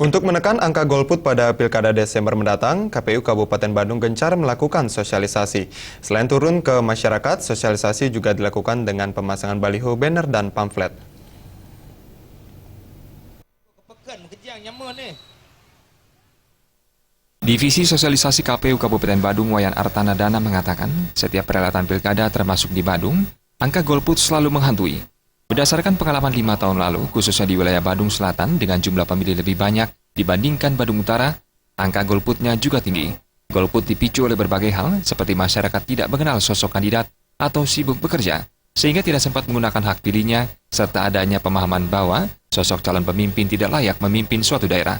Untuk menekan angka golput pada Pilkada Desember mendatang, KPU Kabupaten Bandung gencar melakukan sosialisasi. Selain turun ke masyarakat, sosialisasi juga dilakukan dengan pemasangan baliho, banner, dan pamflet. Divisi Sosialisasi KPU Kabupaten Bandung Wayan Artana Dana mengatakan, setiap perhelatan pilkada termasuk di Bandung, angka golput selalu menghantui. Berdasarkan pengalaman 5 tahun lalu, khususnya di wilayah Bandung Selatan dengan jumlah pemilih lebih banyak dibandingkan Bandung Utara, angka golputnya juga tinggi. Golput dipicu oleh berbagai hal, seperti masyarakat tidak mengenal sosok kandidat atau sibuk bekerja, sehingga tidak sempat menggunakan hak pilihnya, serta adanya pemahaman bahwa sosok calon pemimpin tidak layak memimpin suatu daerah.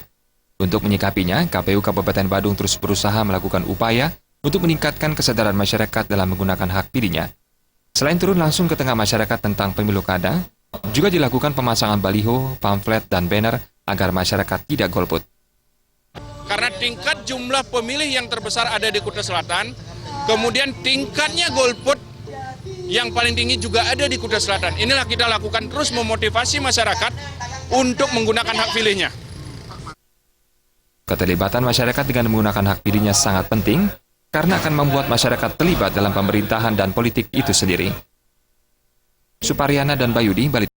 Untuk menyikapinya, KPU Kabupaten Bandung terus berusaha melakukan upaya untuk meningkatkan kesadaran masyarakat dalam menggunakan hak pilihnya. Selain turun langsung ke tengah masyarakat tentang pemilu kada, juga dilakukan pemasangan baliho, pamflet, dan banner agar masyarakat tidak golput. Karena tingkat jumlah pemilih yang terbesar ada di Kutai Selatan, kemudian tingkatnya golput yang paling tinggi juga ada di Kutai Selatan. Inilah kita lakukan terus memotivasi masyarakat untuk menggunakan hak pilihnya. Keterlibatan masyarakat dengan menggunakan hak pilihnya sangat penting karena akan membuat masyarakat terlibat dalam pemerintahan dan politik itu sendiri. Supariana dan Bayudi, Bali.